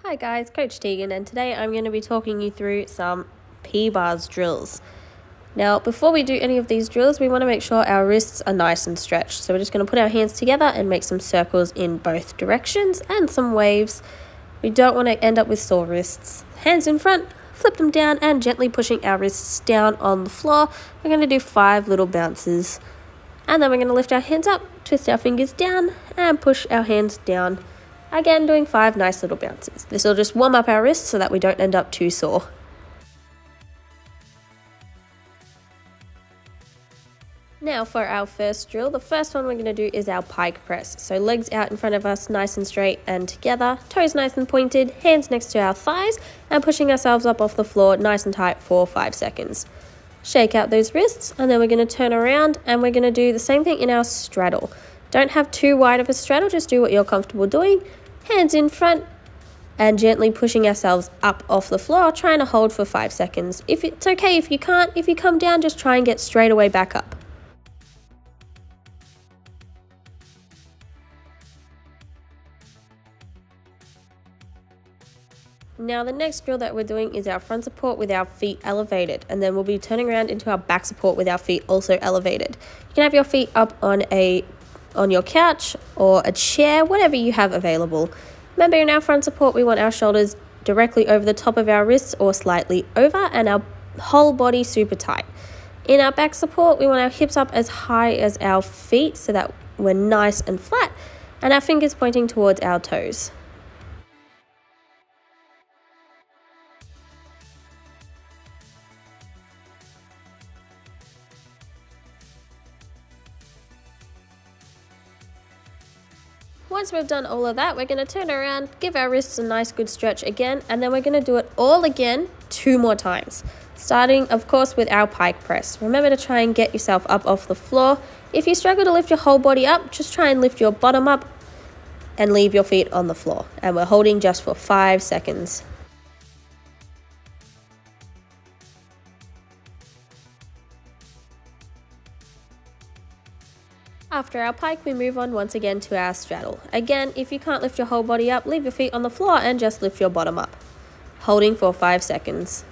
Hi guys, Coach Tegan, and today I'm going to be talking you through some P-bars drills. Now, before we do any of these drills, we want to make sure our wrists are nice and stretched. So we're just going to put our hands together and make some circles in both directions and some waves. We don't want to end up with sore wrists. Hands in front, flip them down and gently pushing our wrists down on the floor. We're going to do 5 little bounces. And then we're going to lift our hands up, twist our fingers down and push our hands down. Again, doing 5 nice little bounces. This will just warm up our wrists so that we don't end up too sore. Now for our first drill, the first one we're going to do is our pike press. So legs out in front of us, nice and straight and together, toes nice and pointed, hands next to our thighs, and pushing ourselves up off the floor nice and tight for 5 seconds. Shake out those wrists, and then we're going to turn around and we're going to do the same thing in our straddle. Don't have too wide of a straddle, just do what you're comfortable doing. Hands in front and gently pushing ourselves up off the floor, trying to hold for 5 seconds. If it's okay if you can't, if you come down, just try and get straight away back up. Now the next drill that we're doing is our front support with our feet elevated, and then we'll be turning around into our back support with our feet also elevated. You can have your feet up on your couch or a chair, whatever you have available. Remember, in our front support, we want our shoulders directly over the top of our wrists or slightly over, and our whole body super tight. In our back support, we want our hips up as high as our feet so that we're nice and flat, and our fingers pointing towards our toes. Once we've done all of that, we're going to turn around, give our wrists a nice good stretch again, and then we're going to do it all again 2 more times. Starting, of course, with our pike press. Remember to try and get yourself up off the floor. If you struggle to lift your whole body up, just try and lift your bottom up and leave your feet on the floor. And we're holding just for 5 seconds. After our pike, we move on once again to our straddle. Again, if you can't lift your whole body up, leave your feet on the floor and just lift your bottom up, holding for 5 seconds.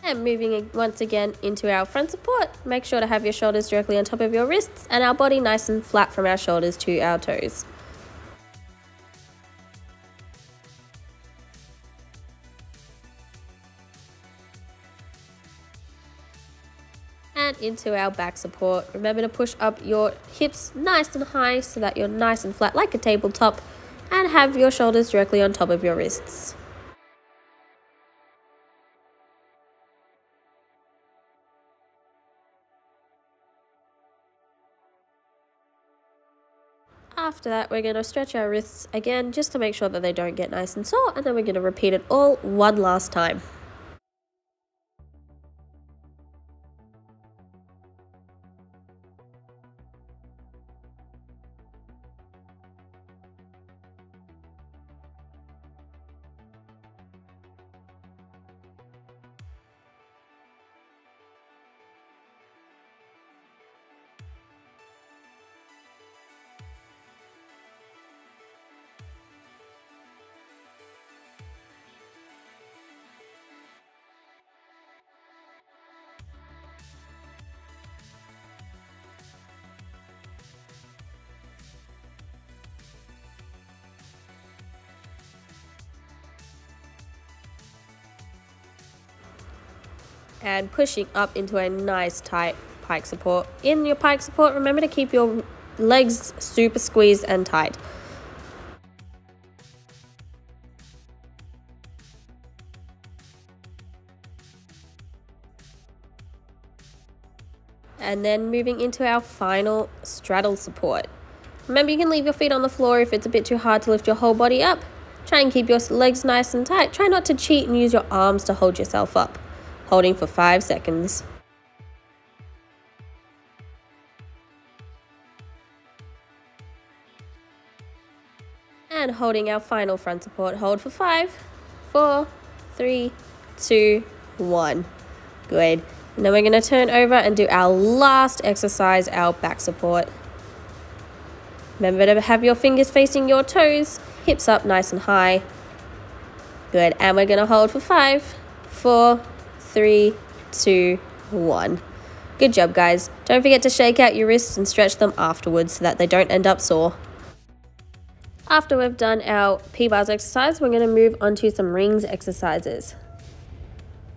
And moving once again into our front support, make sure to have your shoulders directly on top of your wrists and our body nice and flat from our shoulders to our toes. And into our back support. Remember to push up your hips nice and high so that you're nice and flat like a tabletop, and have your shoulders directly on top of your wrists. After that, we're going to stretch our wrists again just to make sure that they don't get nice and sore, and then we're going to repeat it all one last time. And pushing up into a nice tight pike support. In your pike support, remember to keep your legs super squeezed and tight. And then moving into our final straddle support. Remember, you can leave your feet on the floor if it's a bit too hard to lift your whole body up. Try and keep your legs nice and tight. Try not to cheat and use your arms to hold yourself up, holding for 5 seconds. And holding our final front support hold for 5, 4, 3, 2, 1. Good. And then we're going to turn over and do our last exercise, our back support. Remember to have your fingers facing your toes, hips up nice and high. Good. And we're going to hold for 5, 4, 3, 2, 1. Good job, guys. Don't forget to shake out your wrists and stretch them afterwards so that they don't end up sore. After we've done our P-bars exercise, we're going to move on to some rings exercises.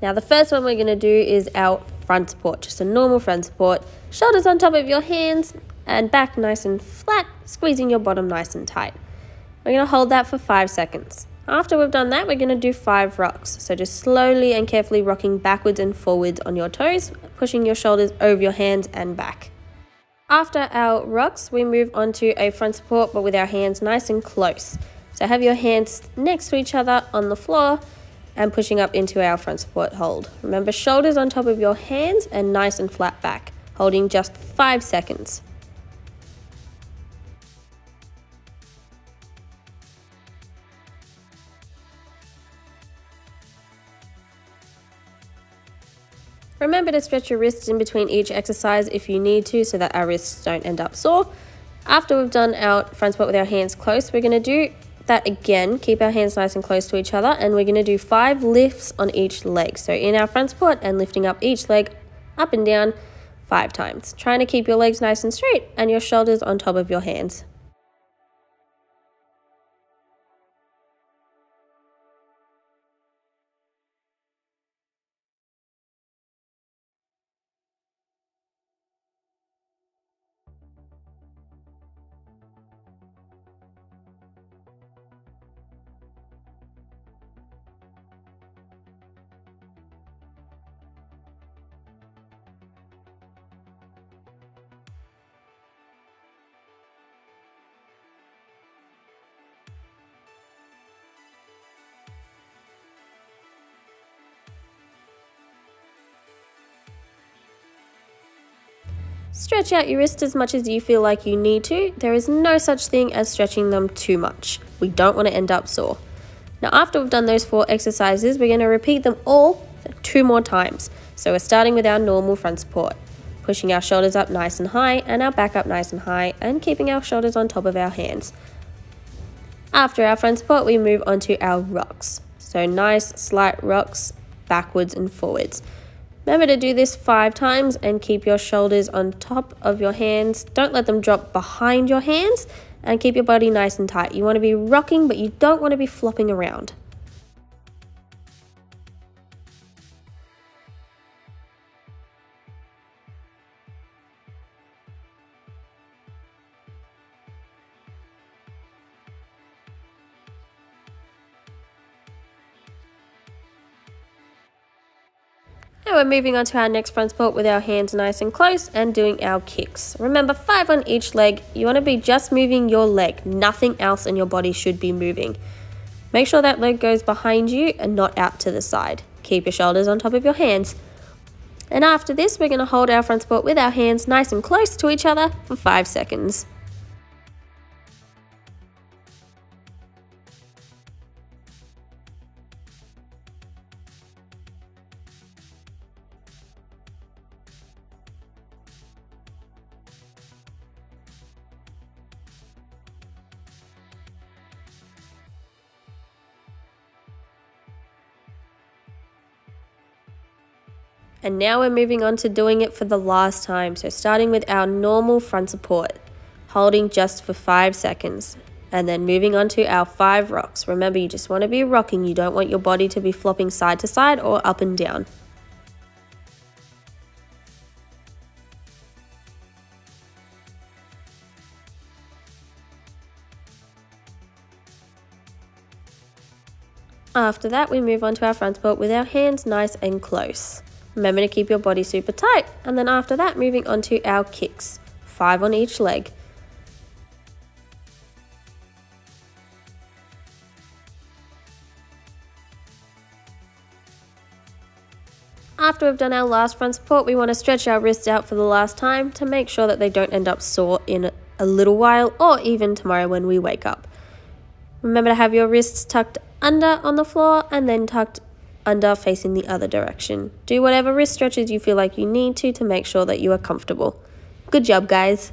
Now the first one we're going to do is our front support, just a normal front support. Shoulders on top of your hands and back nice and flat, squeezing your bottom nice and tight. We're going to hold that for 5 seconds. After we've done that, we're going to do 5 rocks. So just slowly and carefully rocking backwards and forwards on your toes, pushing your shoulders over your hands and back. After our rocks, we move on to a front support, but with our hands nice and close. So have your hands next to each other on the floor and pushing up into our front support hold. Remember, shoulders on top of your hands and nice and flat back, holding just 5 seconds. Remember to stretch your wrists in between each exercise if you need to so that our wrists don't end up sore. After we've done our front support with our hands close, we're going to do that again. Keep our hands nice and close to each other, and we're going to do 5 lifts on each leg. So in our front support and lifting up each leg up and down 5 times. Trying to keep your legs nice and straight and your shoulders on top of your hands. Stretch out your wrists as much as you feel like you need to. There is no such thing as stretching them too much. We don't want to end up sore. Now after we've done those 4 exercises, we're going to repeat them all 2 more times. So we're starting with our normal front support, pushing our shoulders up nice and high and our back up nice and high and keeping our shoulders on top of our hands. After our front support, we move on to our rocks. So nice slight rocks backwards and forwards. Remember to do this 5 times and keep your shoulders on top of your hands. Don't let them drop behind your hands and keep your body nice and tight. You want to be rocking, but you don't want to be flopping around. Now we're moving on to our next front support with our hands nice and close and doing our kicks. Remember, 5 on each leg. You want to be just moving your leg. Nothing else in your body should be moving. Make sure that leg goes behind you and not out to the side. Keep your shoulders on top of your hands. And after this, we're going to hold our front support with our hands nice and close to each other for 5 seconds. And now we're moving on to doing it for the last time. So starting with our normal front support, holding just for 5 seconds. And then moving on to our 5 rocks. Remember, you just want to be rocking. You don't want your body to be flopping side to side or up and down. After that, we move on to our front support with our hands nice and close. Remember to keep your body super tight. And then after that, moving on to our kicks, 5 on each leg. After we've done our last front support, we want to stretch our wrists out for the last time to make sure that they don't end up sore in a little while or even tomorrow when we wake up. Remember to have your wrists tucked under on the floor and then tucked under facing the other direction. Do whatever wrist stretches you feel like you need to make sure that you are comfortable. Good job, guys.